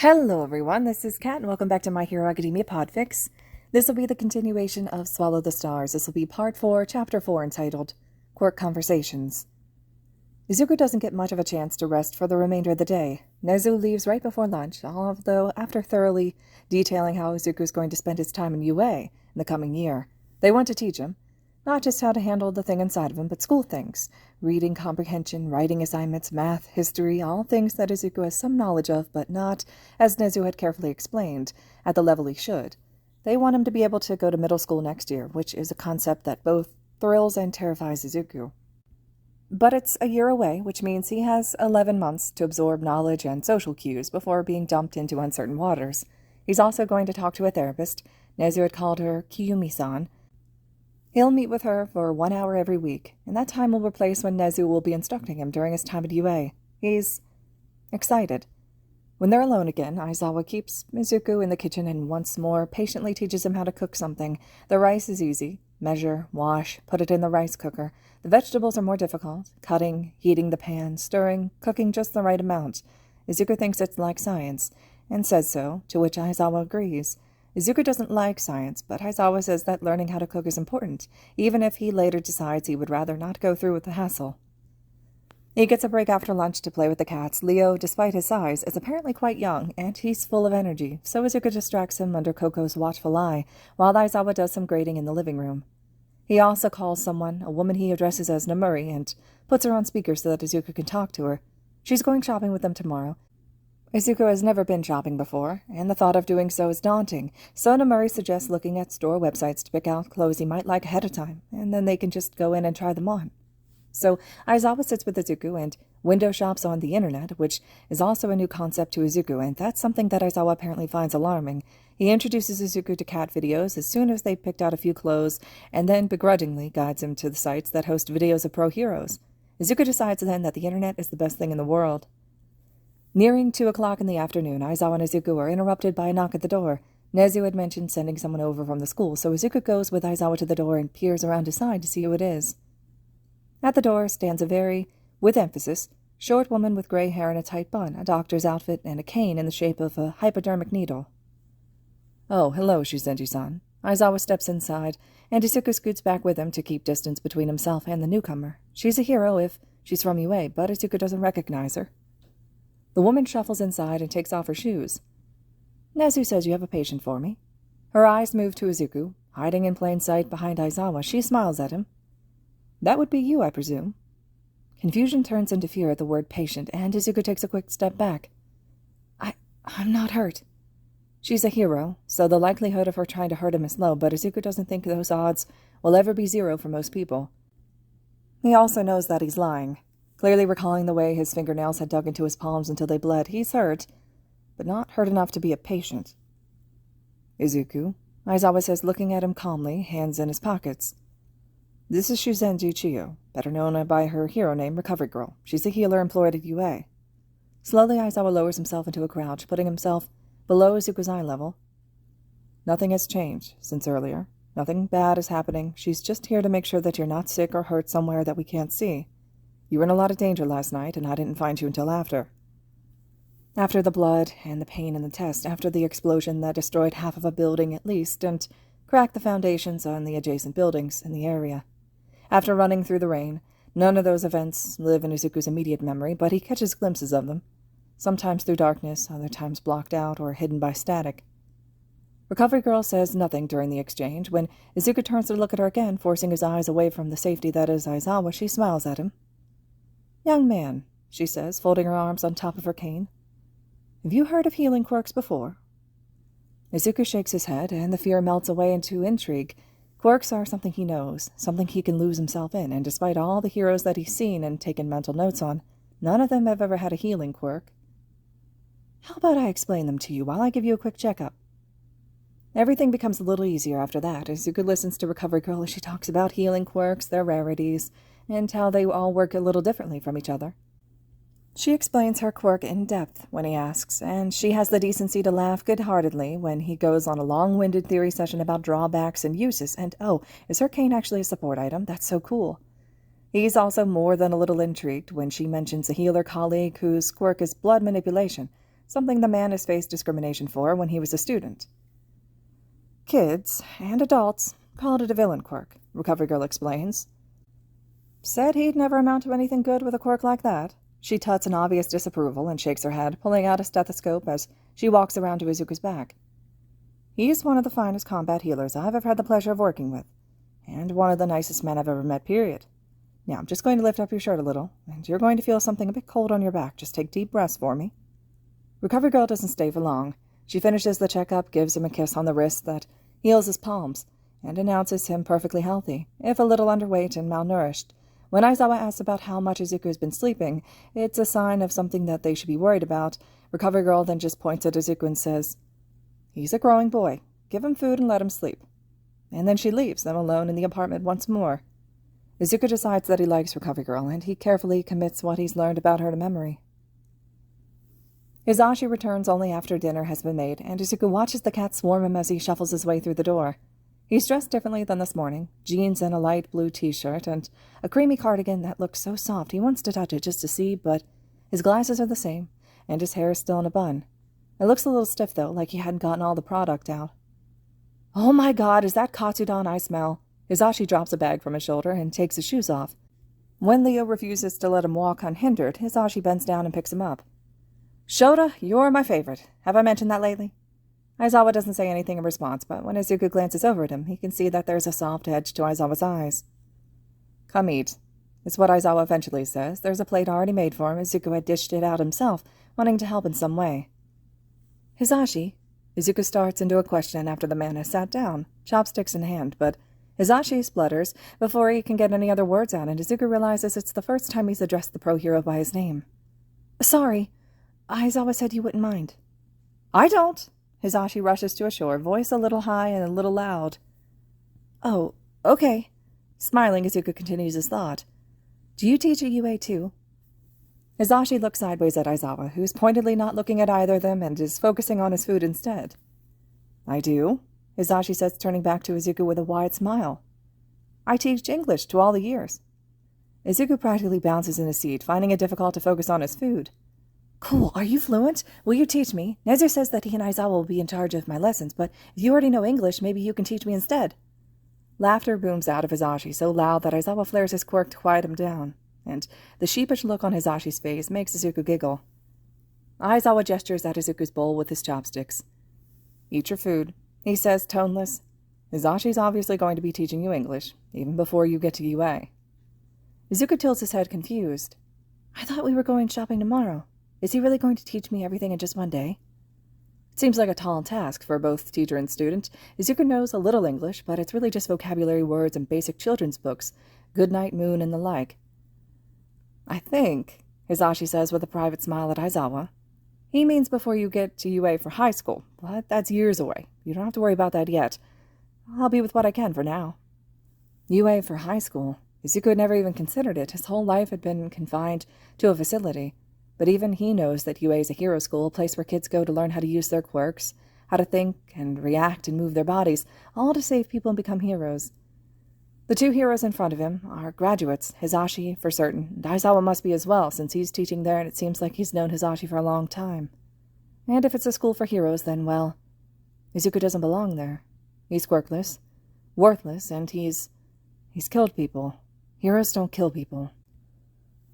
Hello everyone, this is Kat and welcome back to My Hero Academia Podfic. This will be the continuation of Swallow the Stars. This will be part 4, chapter 4, entitled Quirk Conversations. Izuku doesn't get much of a chance to rest for the remainder of the day. Nezu leaves right before lunch, although after thoroughly detailing how Izuku is going to spend his time in UA in the coming year. They want to teach him, not just how to handle the thing inside of him, but school things. Reading comprehension, writing assignments, math, history, all things that Izuku has some knowledge of, but not, as Nezu had carefully explained, at the level he should. They want him to be able to go to middle school next year, which is a concept that both thrills and terrifies Izuku. But it's a year away, which means he has 11 months to absorb knowledge and social cues before being dumped into uncertain waters. He's also going to talk to a therapist. Nezu had called her Kiyumi-san. He'll meet with her for 1 hour every week, and that time will replace when Nezu will be instructing him during his time at UA. He's excited. When they're alone again, Aizawa keeps Izuku in the kitchen and once more patiently teaches him how to cook something. The rice is easy. Measure, wash, put it in the rice cooker. The vegetables are more difficult. Cutting, heating the pan, stirring, cooking just the right amount. Izuku thinks it's like science, and says so, to which Aizawa agrees. Izuku doesn't like science, but Aizawa says that learning how to cook is important, even if he later decides he would rather not go through with the hassle. He gets a break after lunch to play with the cats. Leo, despite his size, is apparently quite young, and he's full of energy, so Izuku distracts him under Coco's watchful eye, while Aizawa does some grading in the living room. He also calls someone, a woman he addresses as Namuri, and puts her on speaker so that Izuku can talk to her. She's going shopping with them tomorrow. Izuku has never been shopping before, and the thought of doing so is daunting, so Namuri suggests looking at store websites to pick out clothes he might like ahead of time, and then they can just go in and try them on. So Aizawa sits with Izuku and window shops on the internet, which is also a new concept to Izuku, and that's something that Aizawa apparently finds alarming. He introduces Izuku to cat videos as soon as they've picked out a few clothes, and then begrudgingly guides him to the sites that host videos of pro heroes. Izuku decides then that the internet is the best thing in the world. Nearing 2 o'clock in the afternoon, Aizawa and Izuku are interrupted by a knock at the door. Nezu had mentioned sending someone over from the school, so Izuku goes with Aizawa to the door and peers around his side to see who it is. At the door stands a very, with emphasis, short woman with gray hair and a tight bun, a doctor's outfit, and a cane in the shape of a hypodermic needle. "Oh, hello, Shizenji-san." Aizawa steps inside, and Izuku scoots back with him to keep distance between himself and the newcomer. She's a hero if she's from UA, but Izuku doesn't recognize her. The woman shuffles inside and takes off her shoes. "Nezu says you have a patient for me." Her eyes move to Izuku. Hiding in plain sight behind Aizawa, she smiles at him. "That would be you, I presume." Confusion turns into fear at the word patient, and Izuku takes a quick step back. I'm not hurt." She's a hero, so the likelihood of her trying to hurt him is low, but Izuku doesn't think those odds will ever be zero for most people. He also knows that he's lying. Clearly recalling the way his fingernails had dug into his palms until they bled, he's hurt, but not hurt enough to be a patient. "Izuku," Aizawa says, looking at him calmly, hands in his pockets. "This is Shuzenji Chiyo, better known by her hero name, Recovery Girl. She's a healer employed at UA." Slowly, Aizawa lowers himself into a crouch, putting himself below Izuku's eye level. "Nothing has changed since earlier. Nothing bad is happening. She's just here to make sure that you're not sick or hurt somewhere that we can't see. You were in a lot of danger last night, and I didn't find you until after." After the blood and the pain in the test, after the explosion that destroyed half of a building at least and cracked the foundations on the adjacent buildings in the area. After running through the rain, none of those events live in Izuku's immediate memory, but he catches glimpses of them, sometimes through darkness, other times blocked out or hidden by static. Recovery Girl says nothing during the exchange. When Izuku turns to look at her again, forcing his eyes away from the safety that is Aizawa, she smiles at him. "Young man," she says, folding her arms on top of her cane. "Have you heard of healing quirks before?" Izuku shakes his head, and the fear melts away into intrigue. Quirks are something he knows, something he can lose himself in, and despite all the heroes that he's seen and taken mental notes on, none of them have ever had a healing quirk. "How about I explain them to you while I give you a quick checkup?" Everything becomes a little easier after that. Izuku listens to Recovery Girl as she talks about healing quirks, their rarities, and how they all work a little differently from each other. She explains her quirk in depth when he asks, and she has the decency to laugh good-heartedly when he goes on a long-winded theory session about drawbacks and uses, and oh, is her cane actually a support item? That's so cool. He's also more than a little intrigued when she mentions a healer colleague whose quirk is blood manipulation, something the man has faced discrimination for when he was a student. Kids, and adults, called it a villain quirk, Recovery Girl explains. Said he'd never amount to anything good with a quirk like that. She tuts in obvious disapproval and shakes her head, pulling out a stethoscope as she walks around to Izuku's back. He's one of the finest combat healers I've ever had the pleasure of working with, and one of the nicest men I've ever met, period. Now, I'm just going to lift up your shirt a little, and you're going to feel something a bit cold on your back. Just take deep breaths for me. Recovery Girl doesn't stay for long. She finishes the checkup, gives him a kiss on the wrist that heals his palms, and announces him perfectly healthy, if a little underweight and malnourished. When Aizawa asks about how much Izuku has been sleeping, it's a sign of something that they should be worried about. Recovery Girl then just points at Izuku and says, "He's a growing boy. Give him food and let him sleep." And then she leaves them alone in the apartment once more. Izuku decides that he likes Recovery Girl, and he carefully commits what he's learned about her to memory. Hizashi returns only after dinner has been made, and Izuku watches the cat swarm him as he shuffles his way through the door. He's dressed differently than this morning, jeans and a light blue t-shirt, and a creamy cardigan that looks so soft he wants to touch it just to see, but his glasses are the same, and his hair is still in a bun. It looks a little stiff, though, like he hadn't gotten all the product out. "Oh my god, is that Katsudon I smell?" Hizashi drops a bag from his shoulder and takes his shoes off. When Leo refuses to let him walk unhindered, Hizashi bends down and picks him up. "Shota, you're my favorite. Have I mentioned that lately?" Aizawa doesn't say anything in response, but when Izuku glances over at him, he can see that there's a soft edge to Aizawa's eyes. "Come eat," is what Aizawa eventually says. There's a plate already made for him. Izuku had dished it out himself, wanting to help in some way. "Hizashi?" Izuku starts into a question after the man has sat down, chopsticks in hand, but Hizashi splutters before he can get any other words out, and Izuku realizes it's the first time he's addressed the pro-hero by his name. "Sorry. Aizawa said you wouldn't mind." "I don't." Hizashi rushes to ashore, voice a little high and a little loud. "Oh, okay." Smiling, Izuku continues his thought. "Do you teach at UA too?" Hizashi looks sideways at Aizawa, who's pointedly not looking at either of them and is focusing on his food instead. "I do," Hizashi says, turning back to Izuku with a wide smile. "I teach English to all the years." Izuku practically bounces in his seat, finding it difficult to focus on his food. "Cool, are you fluent? Will you teach me? Nezu says that he and Aizawa will be in charge of my lessons, but if you already know English, maybe you can teach me instead." Laughter booms out of Hizashi, so loud that Aizawa flares his quirk to quiet him down, and the sheepish look on Hizashi's face makes Izuku giggle. Aizawa gestures at Izuku's bowl with his chopsticks. "Eat your food," he says, toneless. "Hizashi's obviously going to be teaching you English, even before you get to UA." Izuku tilts his head, confused. "I thought we were going shopping tomorrow. Is he really going to teach me everything in just one day?" It seems like a tall task for both teacher and student. Izuku knows a little English, but it's really just vocabulary words and basic children's books, Goodnight Moon and the like. "I think," Hizashi says with a private smile at Aizawa, "he means before you get to UA for high school, but that's years away. You don't have to worry about that yet. I'll be with what I can for now." UA for high school. Izuku had never even considered it. His whole life had been confined to a facility. But even he knows that UA is a hero school, a place where kids go to learn how to use their quirks, how to think and react and move their bodies, all to save people and become heroes. The two heroes in front of him are graduates, Hizashi for certain, and Aizawa must be as well, since he's teaching there and it seems like he's known Hizashi for a long time. And if it's a school for heroes, then, well, Izuku doesn't belong there. He's quirkless, worthless, and he's killed people. Heroes don't kill people.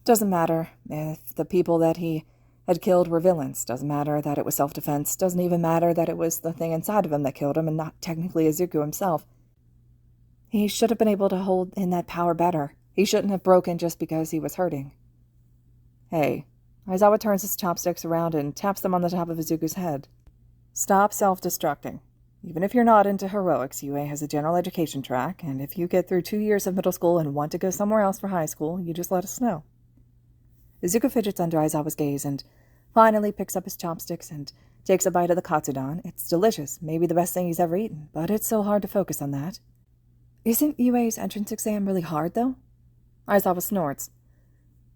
Doesn't matter if the people that he had killed were villains. Doesn't matter that it was self-defense. Doesn't even matter that it was the thing inside of him that killed him and not technically Izuku himself. He should have been able to hold in that power better. He shouldn't have broken just because he was hurting. "Hey." Aizawa turns his chopsticks around and taps them on the top of Izuku's head. "Stop self-destructing. Even if you're not into heroics, UA has a general education track, and if you get through 2 years of middle school and want to go somewhere else for high school, you just let us know." Izuku fidgets under Aizawa's gaze and finally picks up his chopsticks and takes a bite of the katsudon. It's delicious, maybe the best thing he's ever eaten, but it's so hard to focus on that. "Isn't UA's entrance exam really hard, though?" Aizawa snorts.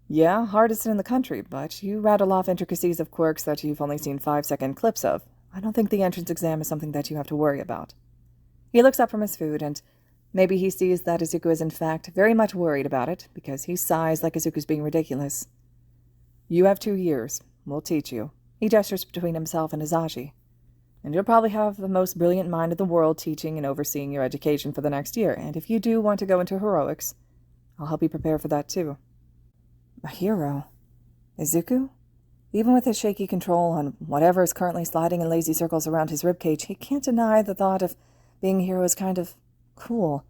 "Yeah, hardest in the country, but you rattle off intricacies of quirks that you've only seen 5-second clips of. I don't think the entrance exam is something that you have to worry about." He looks up from his food, and maybe he sees that Izuku is in fact very much worried about it, because he sighs like Izuku's being ridiculous. "You have 2 years. We'll teach you. He gestures between himself and Hizashi. And you'll probably have the most brilliant mind in the world teaching and overseeing your education for the next year, and if you do want to go into heroics, I'll help you prepare for that too. A hero? Izuku? Even with his shaky control on whatever is currently sliding in lazy circles around his ribcage, he can't deny the thought of being a hero is kind of cool.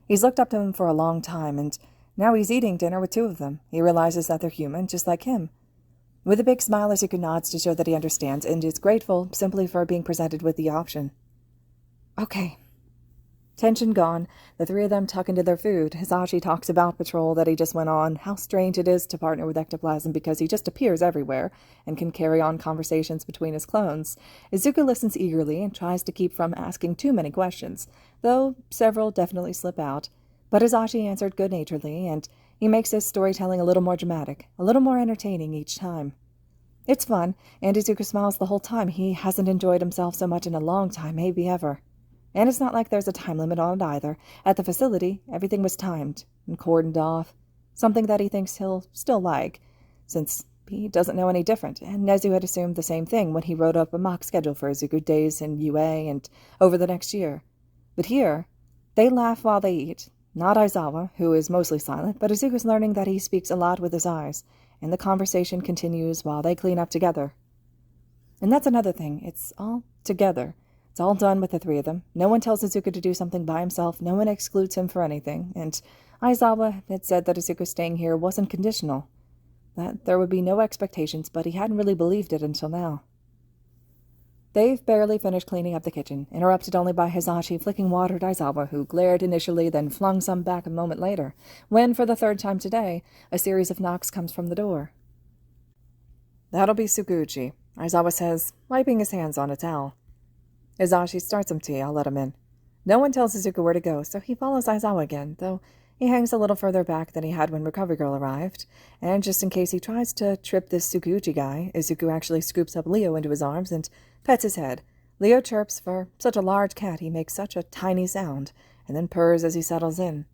He's looked up to him for a long time, and now he's eating dinner with two of them. He realizes that they're human, just like him. With a big smile, Izuku nods to show that he understands and is grateful simply for being presented with the option. Okay. Tension gone, the three of them tuck into their food. Hizashi talks about patrol that he just went on, how strange it is to partner with ectoplasm because he just appears everywhere and can carry on conversations between his clones. Izuku listens eagerly and tries to keep from asking too many questions, though several definitely slip out. But Hizashi answered good-naturedly, and he makes his storytelling a little more dramatic, a little more entertaining each time. It's fun, and Izuku smiles the whole time. He hasn't enjoyed himself so much in a long time, maybe ever. And it's not like there's a time limit on it either. At the facility, everything was timed and cordoned off, something that he thinks he'll still like, since he doesn't know any different, and Nezu had assumed the same thing when he wrote up a mock schedule for Izuku days in UA and over the next year. But here, they laugh while they eat. Not Aizawa, who is mostly silent, but Izuku's learning that he speaks a lot with his eyes, and the conversation continues while they clean up together. And that's another thing. It's all together. It's all done with the three of them. No one tells Izuku to do something by himself. No one excludes him for anything. And Aizawa had said that Izuku staying here wasn't conditional, that there would be no expectations, but he hadn't really believed it until now. They've barely finished cleaning up the kitchen, interrupted only by Hizashi flicking water at Aizawa, who glared initially, then flung some back a moment later, when, for the third time today, a series of knocks comes from the door. That'll be Tsukuchi, Aizawa says, wiping his hands on a towel. Hizashi starts some tea, I'll let him in. No one tells Izuku where to go, so he follows Aizawa again, though he hangs a little further back than he had when Recovery Girl arrived, and just in case he tries to trip this Tsukuchi guy, Izuku actually scoops up Leo into his arms and pets his head. Leo chirps. For such a large cat, he makes such a tiny sound, and then purrs as he settles in.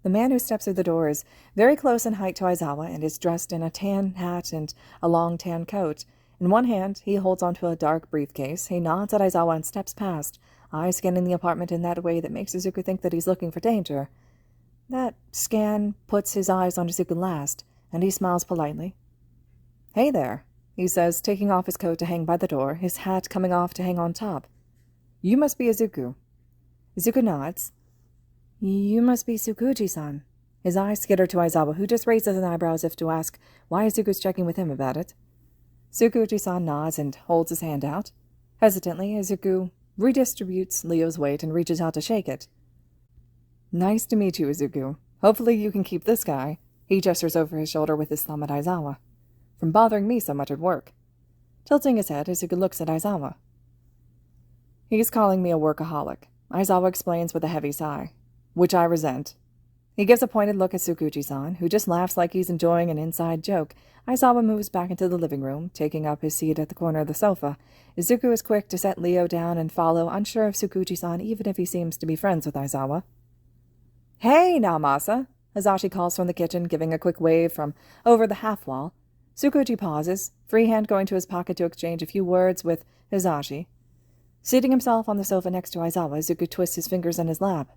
The man who steps through the door is very close in height to Aizawa and is dressed in a tan hat and a long tan coat. In one hand, he holds onto a dark briefcase. He nods at Aizawa and steps past, eyes scanning the apartment in that way that makes Izuku think that he's looking for danger. That scan puts his eyes on Izuku last, and he smiles politely. Hey there, he says, taking off his coat to hang by the door, his hat coming off to hang on top. You must be Izuku. Izuku nods. You must be Tsukuchi-san. His eyes skitter to Aizawa, who just raises an eyebrow as if to ask why Izuku's checking with him about it. Tsukuchi-san nods and holds his hand out. Hesitantly, Izuku redistributes Leo's weight and reaches out to shake it. Nice to meet you, Izuku. Hopefully you can keep this guy, he gestures over his shoulder with his thumb at Aizawa, from bothering me so much at work. Tilting his head, Izuku looks at Aizawa. He's calling me a workaholic, Aizawa explains with a heavy sigh, which I resent. He gives a pointed look at Tsukuchi-san, who just laughs like he's enjoying an inside joke. Aizawa moves back into the living room, taking up his seat at the corner of the sofa. Izuku is quick to set Leo down and follow, unsure of Tsukuchi-san, even if he seems to be friends with Aizawa. Hey, now, Masa, Hizashi calls from the kitchen, giving a quick wave from over the half-wall. Tsukuchi pauses, free hand going to his pocket to exchange a few words with Hizashi. Seating himself on the sofa next to Aizawa, Izuku twists his fingers in his lap.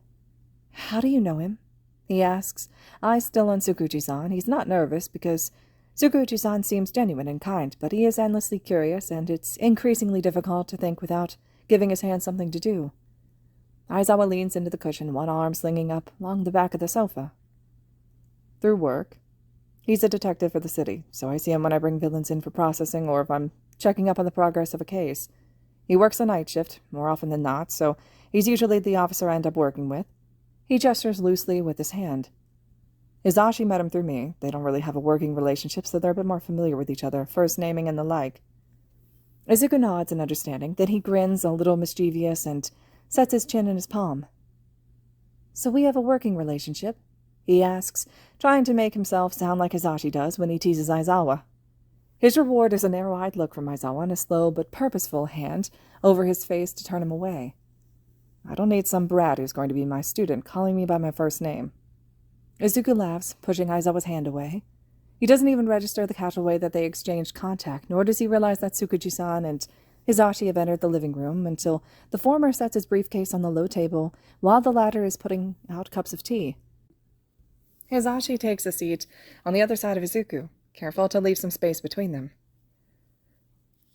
How do you know him? He asks, eyes still on Tsukuchi-san. He's not nervous, because Tsukuchi-san seems genuine and kind, but he is endlessly curious, and it's increasingly difficult to think without giving his hand something to do. Aizawa leans into the cushion, one arm slinging up along the back of the sofa. Through work. He's a detective for the city, so I see him when I bring villains in for processing or if I'm checking up on the progress of a case. He works a night shift, more often than not, so he's usually the officer I end up working with. He gestures loosely with his hand. Hizashi met him through me. They don't really have a working relationship, so they're a bit more familiar with each other, first naming and the like. Izuku nods in understanding, then he grins a little mischievous and sets his chin in his palm. So we have a working relationship? He asks, trying to make himself sound like Hizashi does when he teases Aizawa. His reward is a narrow-eyed look from Aizawa and a slow but purposeful hand over his face to turn him away. I don't need some brat who's going to be my student calling me by my first name. Izuku laughs, pushing Aizawa's hand away. He doesn't even register the casual way that they exchanged contact, nor does he realize that Tsukuji-san and Hizashi have entered the living room until the former sets his briefcase on the low table while the latter is putting out cups of tea. Hizashi takes a seat on the other side of Izuku, careful to leave some space between them.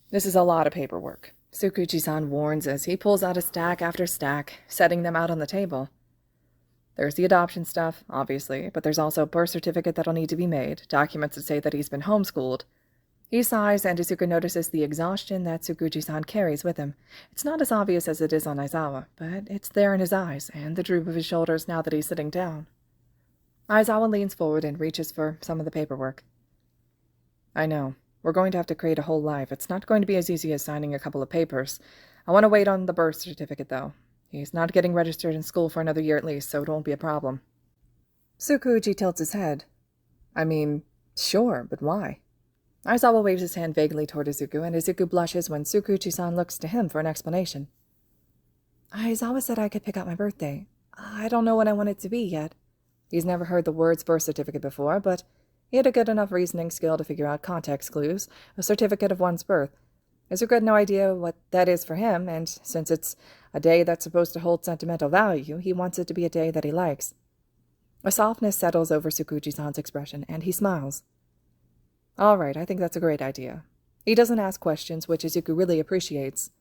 "This is a lot of paperwork," Tsukuji-san warns as he pulls out a stack after stack, setting them out on the table. "There's the adoption stuff, obviously, but there's also a birth certificate that'll need to be made, documents that say that he's been homeschooled." He sighs, and Izuku notices the exhaustion that Tsukuji-san carries with him. It's not as obvious as it is on Aizawa, but it's there in his eyes, and the droop of his shoulders now that he's sitting down. Aizawa leans forward and reaches for some of the paperwork. "I know. We're going to have to create a whole life. It's not going to be as easy as signing a couple of papers. I want to wait on the birth certificate, though. He's not getting registered in school for another year at least, so it won't be a problem." Tsukuji tilts his head. "I mean, sure, but why?" Aizawa waves his hand vaguely toward Izuku, and Izuku blushes when Tsukuji-san looks to him for an explanation. "Aizawa said I could pick out my birthday. I don't know when I want it to be yet." He's never heard the words birth certificate before, but he had a good enough reasoning skill to figure out context clues, a certificate of one's birth. Izuku had no idea what that is for him, and since it's a day that's supposed to hold sentimental value, he wants it to be a day that he likes. A softness settles over Tsukuji-san's expression, and he smiles. "All right, I think that's a great idea." He doesn't ask questions, which Izuku really appreciates.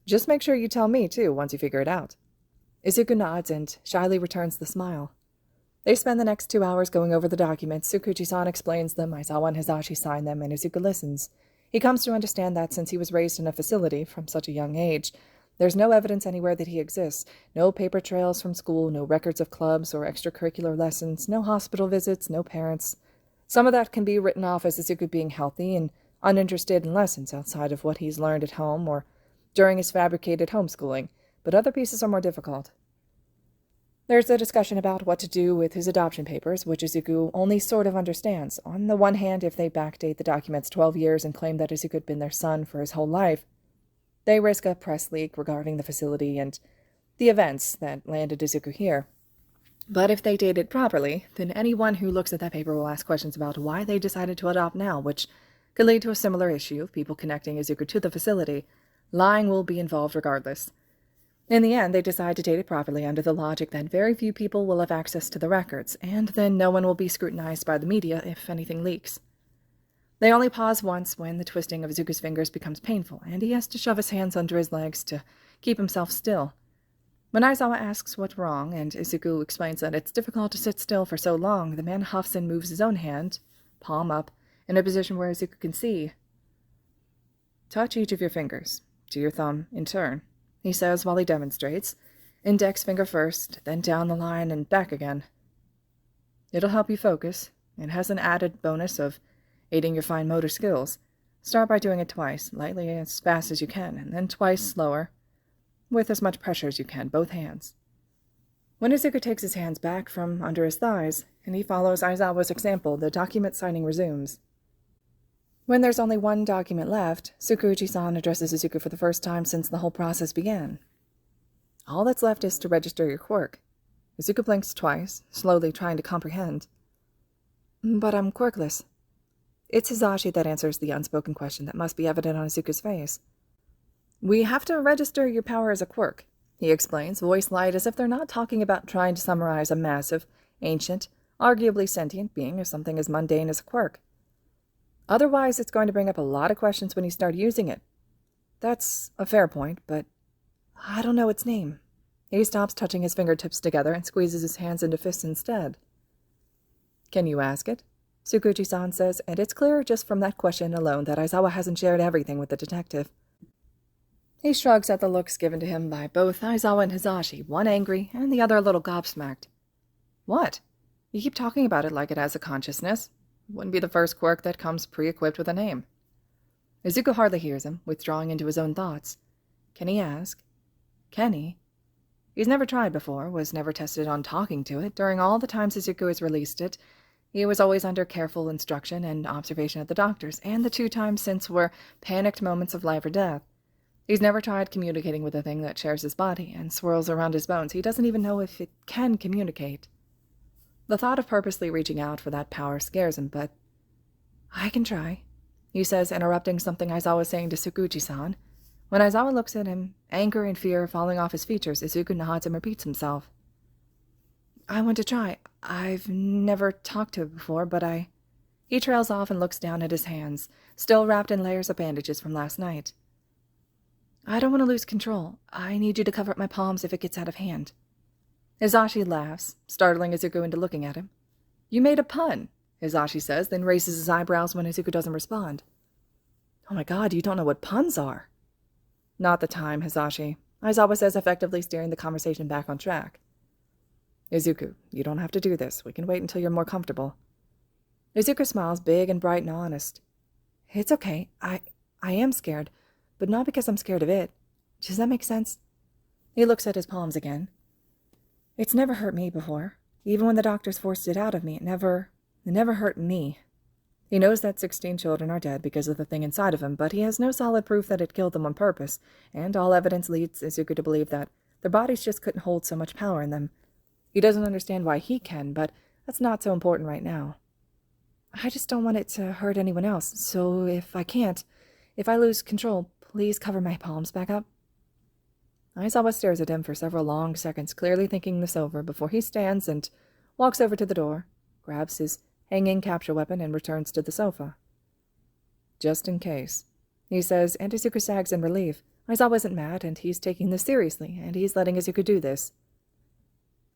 "Just make sure you tell me, too, once you figure it out." Izuku nods and shyly returns the smile. They spend the next 2 hours going over the documents. Tsukuji-san explains them, Aizawa and Hizashi sign them, and Izuku listens. He comes to understand that since he was raised in a facility from such a young age, there's no evidence anywhere that he exists, no paper trails from school, no records of clubs or extracurricular lessons, no hospital visits, no parents. Some of that can be written off as Izuku being healthy and uninterested in lessons outside of what he's learned at home or during his fabricated homeschooling, but other pieces are more difficult. There's a discussion about what to do with his adoption papers, which Izuku only sort of understands. On the one hand, if they backdate the documents 12 years and claim that Izuku had been their son for his whole life, they risk a press leak regarding the facility and the events that landed Izuku here. But if they date it properly, then anyone who looks at that paper will ask questions about why they decided to adopt now, which could lead to a similar issue of people connecting Izuku to the facility. Lying will be involved regardless. In the end, they decide to date it properly under the logic that very few people will have access to the records, and then no one will be scrutinized by the media if anything leaks. They only pause once when the twisting of Izuku's fingers becomes painful, and he has to shove his hands under his legs to keep himself still. When Aizawa asks what's wrong, and Izuku explains that it's difficult to sit still for so long, the man huffs and moves his own hand, palm up, in a position where Izuku can see. "Touch each of your fingers, to your thumb in turn," he says while he demonstrates, index finger first, then down the line and back again. "It'll help you focus. It has an added bonus of aiding your fine motor skills. Start by doing it twice, lightly as fast as you can, and then twice slower, with as much pressure as you can, both hands." When Izuku takes his hands back from under his thighs, and he follows Aizawa's example, the document signing resumes. When there's only one document left, Tsukuji-san addresses Izuku for the first time since the whole process began. "All that's left is to register your quirk." Izuku blinks twice, slowly trying to comprehend. "But I'm quirkless." It's Hizashi that answers the unspoken question that must be evident on Izuku's face. "We have to register your power as a quirk," he explains, voice light as if they're not talking about trying to summarize a massive, ancient, arguably sentient being as something as mundane as a quirk. "Otherwise, it's going to bring up a lot of questions when you start using it." "That's a fair point, but I don't know its name." He stops touching his fingertips together and squeezes his hands into fists instead. "Can you ask it?" Tsukuji-san says, and it's clear just from that question alone that Aizawa hasn't shared everything with the detective. He shrugs at the looks given to him by both Aizawa and Hizashi, one angry and the other a little gobsmacked. "What? You keep talking about it like it has a consciousness. It wouldn't be the first quirk that comes pre-equipped with a name." Izuku hardly hears him, withdrawing into his own thoughts. Can he ask? Can he? He's never tried before, was never tested on talking to it. During all the times Izuku has released it, he was always under careful instruction and observation at the doctor's, and the 2 times since were panicked moments of life or death. He's never tried communicating with a thing that shares his body and swirls around his bones. He doesn't even know if it can communicate. The thought of purposely reaching out for that power scares him, but I can try, he says, interrupting something Aizawa was saying to Tsukuchi-san. When Aizawa looks at him, anger and fear falling off his features, Izuku nods and repeats himself. I want to try. I've never talked to it before, but I... He trails off and looks down at his hands, still wrapped in layers of bandages from last night. I don't want to lose control. I need you to cover up my palms if it gets out of hand. Hizashi laughs, startling Izuku into looking at him. You made a pun, Hizashi says, then raises his eyebrows when Izuku doesn't respond. Oh my god, you don't know what puns are. Not the time, Hizashi, Aizawa says, effectively steering the conversation back on track. Izuku, you don't have to do this. We can wait until you're more comfortable. Izuku smiles, big and bright and honest. It's okay. I am scared, but not because I'm scared of it. Does that make sense? He looks at his palms again. It's never hurt me before. Even when the doctors forced it out of me, it never hurt me. He knows that 16 children are dead because of the thing inside of him, but he has no solid proof that it killed them on purpose, and all evidence leads Izuku to believe that their bodies just couldn't hold so much power in them. He doesn't understand why he can, but that's not so important right now. I just don't want it to hurt anyone else, so if I lose control, please cover my palms back up. Aizawa stares at him for several long seconds, clearly thinking this over, before he stands and walks over to the door, grabs his hanging capture weapon, and returns to the sofa. Just in case, he says, and Izuku sags in relief. Aizawa isn't mad, and he's taking this seriously, and he's letting Izuku do this.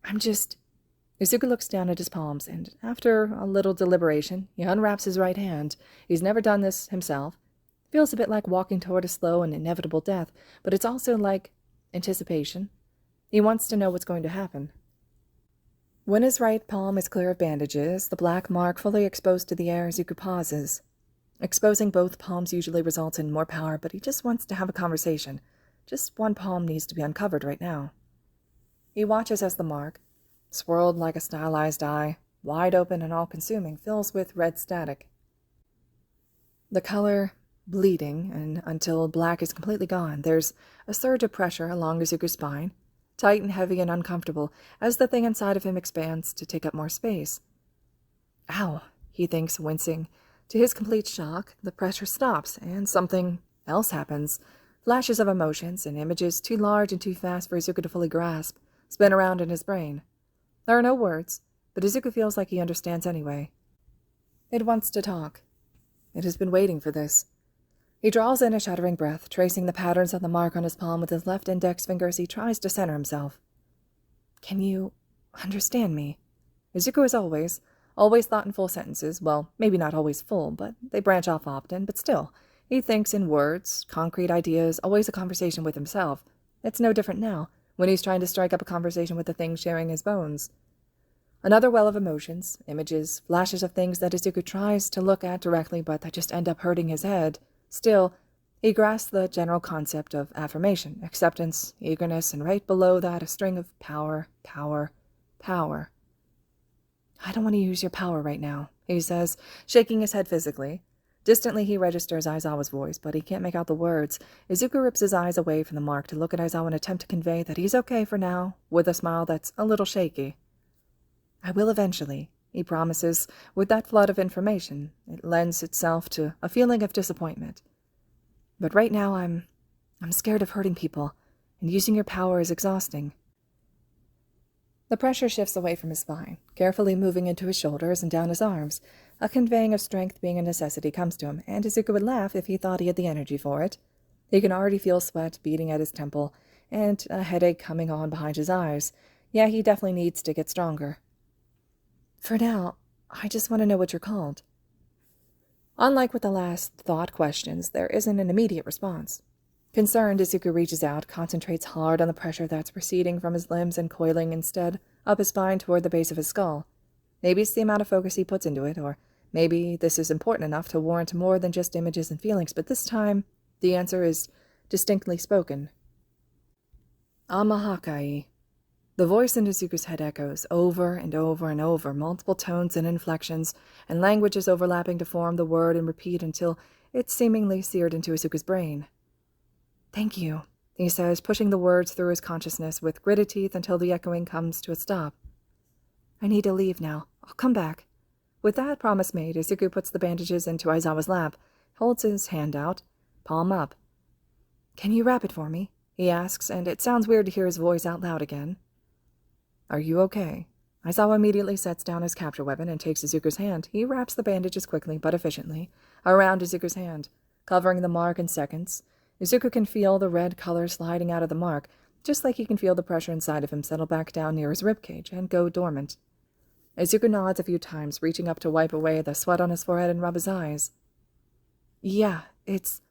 Izuku looks down at his palms, and after a little deliberation, he unwraps his right hand. He's never done this himself. Feels a bit like walking toward a slow and inevitable death, but it's also like anticipation. He wants to know what's going to happen. When his right palm is clear of bandages, the black mark fully exposed to the air, Izuku pauses. Exposing both palms usually results in more power, but he just wants to have a conversation. Just one palm needs to be uncovered right now. He watches as the mark, swirled like a stylized eye, wide open and all-consuming, fills with red static. The color bleeding, and until black is completely gone, there's a surge of pressure along Izuku's spine, tight and heavy and uncomfortable, as the thing inside of him expands to take up more space. Ow, he thinks, wincing. To his complete shock, the pressure stops, and something else happens. Flashes of emotions and images too large and too fast for Izuku to fully grasp spin around in his brain. There are no words, but Izuku feels like he understands anyway. It wants to talk. It has been waiting for this. He draws in a shuddering breath, tracing the patterns of the mark on his palm with his left index finger as he tries to center himself. Can you understand me? Izuku is always thought in full sentences. Well, maybe not always full, but they branch off often, but still. He thinks in words, concrete ideas, always a conversation with himself. It's no different now, when he's trying to strike up a conversation with the thing sharing his bones. Another well of emotions, images, flashes of things that Izuku tries to look at directly but that just end up hurting his head. Still, he grasps the general concept of affirmation, acceptance, eagerness, and right below that a string of power, power, power. I don't want to use your power right now, he says, shaking his head physically. Distantly he registers Aizawa's voice, but he can't make out the words. Izuku rips his eyes away from the mark to look at Aizawa and attempt to convey that he's okay for now, with a smile that's a little shaky. I will eventually, he promises, with that flood of information. It lends itself to a feeling of disappointment. But right now I'm scared of hurting people, and using your power is exhausting. The pressure shifts away from his spine, carefully moving into his shoulders and down his arms. A conveying of strength being a necessity comes to him, and Izuku would laugh if he thought he had the energy for it. He can already feel sweat beating at his temple, and a headache coming on behind his eyes. Yeah, he definitely needs to get stronger. For now, I just want to know what you're called. Unlike with the last thought questions, there isn't an immediate response. Concerned, Izuku reaches out, concentrates hard on the pressure that's proceeding from his limbs and coiling instead up his spine toward the base of his skull. Maybe it's the amount of focus he puts into it, or maybe this is important enough to warrant more than just images and feelings, but this time the answer is distinctly spoken. Amahakai. The voice in Izuku's head echoes over and over and over, multiple tones and inflections, and languages overlapping to form the word and repeat until it's seemingly seared into Izuku's brain. Thank you, he says, pushing the words through his consciousness with gritted teeth until the echoing comes to a stop. I need to leave now. I'll come back. With that promise made, Izuku puts the bandages into Aizawa's lap, holds his hand out, palm up. "Can you wrap it for me?" he asks, and it sounds weird to hear his voice out loud again. "Are you okay?" Aizawa immediately sets down his capture weapon and takes Izuku's hand. He wraps the bandages quickly but efficiently around Izuku's hand, covering the mark in seconds. Izuku can feel the red color sliding out of the mark, just like he can feel the pressure inside of him settle back down near his ribcage and go dormant. Izuku nods a few times, reaching up to wipe away the sweat on his forehead and rub his eyes. "Yeah, it's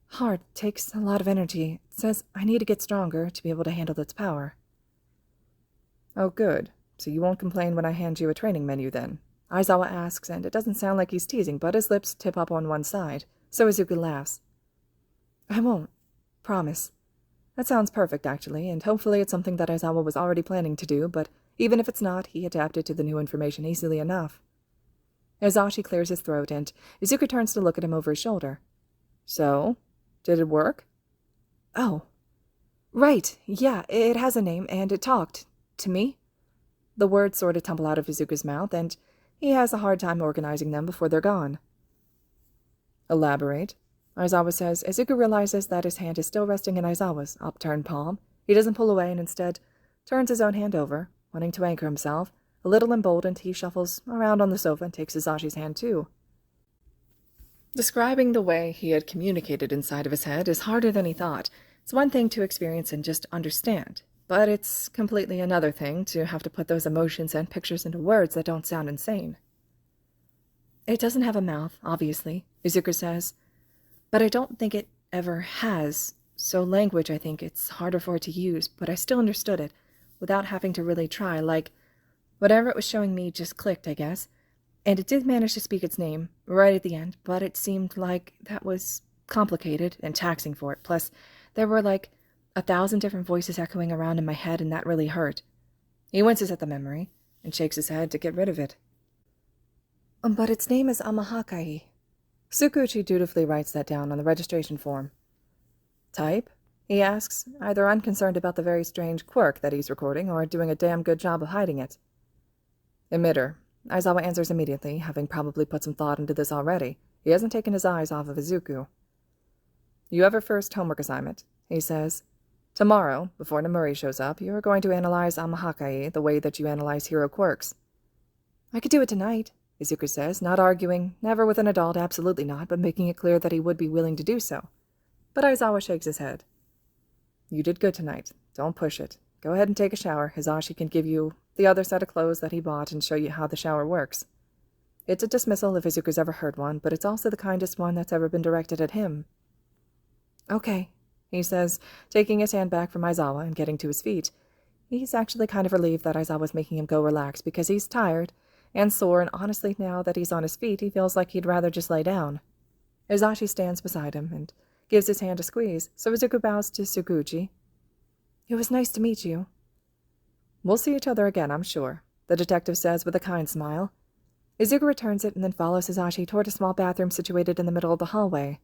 hard. Takes a lot of energy. It says I need to get stronger to be able to handle its power." "Oh, good. So you won't complain when I hand you a training menu, then?" Aizawa asks, and it doesn't sound like he's teasing, but his lips tip up on one side, so Izuku laughs. "I won't. Promise." That sounds perfect, actually, and hopefully it's something that Aizawa was already planning to do, but even if it's not, he adapted to the new information easily enough. Azashi clears his throat, and Izuku turns to look at him over his shoulder. "So, did it work?" "Oh, right, yeah, it has a name, and it talked. To me?" The words sort of tumble out of Izuku's mouth, and he has a hard time organizing them before they're gone. "Elaborate," Aizawa says. Izuku realizes that his hand is still resting in Aizawa's upturned palm. He doesn't pull away and instead turns his own hand over, wanting to anchor himself. A little emboldened, he shuffles around on the sofa and takes Azashi's hand too. Describing the way he had communicated inside of his head is harder than he thought. It's one thing to experience and just understand, but it's completely another thing to have to put those emotions and pictures into words that don't sound insane. "It doesn't have a mouth, obviously," Izuku says, "but I don't think it ever has, so language, I think it's harder for it to use, but I still understood it, without having to really try, like, whatever it was showing me just clicked, I guess, and it did manage to speak its name, right at the end, but it seemed like that was complicated and taxing for it, plus there were like 1,000 different voices echoing around in my head, and that really hurt." He winces at the memory, and shakes his head to get rid of it. "But its name is Amahakai." Tsukuchi dutifully writes that down on the registration form. "Type?" he asks, either unconcerned about the very strange quirk that he's recording or doing a damn good job of hiding it. "Emitter," Aizawa answers immediately, having probably put some thought into this already. He hasn't taken his eyes off of Izuku. "You have your first homework assignment," he says. "Tomorrow, before Namuri shows up, you are going to analyze Amahakai the way that you analyze hero quirks." "I could do it tonight," Izuku says, not arguing, never with an adult, absolutely not, but making it clear that he would be willing to do so. But Aizawa shakes his head. "You did good tonight. Don't push it. Go ahead and take a shower. Hizashi can give you the other set of clothes that he bought and show you how the shower works." It's a dismissal if Izuku's ever heard one, but it's also the kindest one that's ever been directed at him. "Okay," he says, taking his hand back from Aizawa and getting to his feet. He's actually kind of relieved that Aizawa's making him go relax because he's tired and sore, and honestly, now that he's on his feet, he feels like he'd rather just lay down. Izashi stands beside him and gives his hand a squeeze, so Izuku bows to Tsukuchi. "It was nice to meet you." "We'll see each other again, I'm sure," the detective says with a kind smile. Izuku returns it and then follows Hizashi toward a small bathroom situated in the middle of the hallway.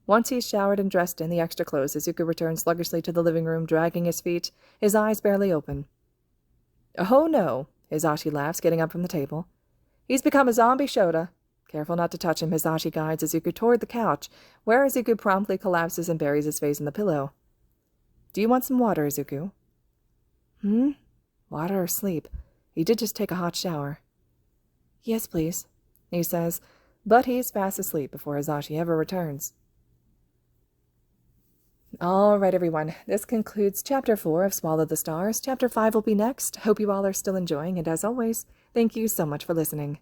Once he's showered and dressed in the extra clothes, Izuku returns sluggishly to the living room, dragging his feet, his eyes barely open. "Oh no," Hizashi laughs, getting up from the table. "He's become a zombie Shota." Careful not to touch him, Hizashi guides Izuku toward the couch, where Izuku promptly collapses and buries his face in the pillow. "Do you want some water, Izuku?" Water or sleep? He did just take a hot shower. "Yes, please," he says, but he's fast asleep before Hizashi ever returns. All right, everyone. This concludes Chapter 4 of Swallow the Stars. Chapter 5 will be next. Hope you all are still enjoying, and as always, thank you so much for listening.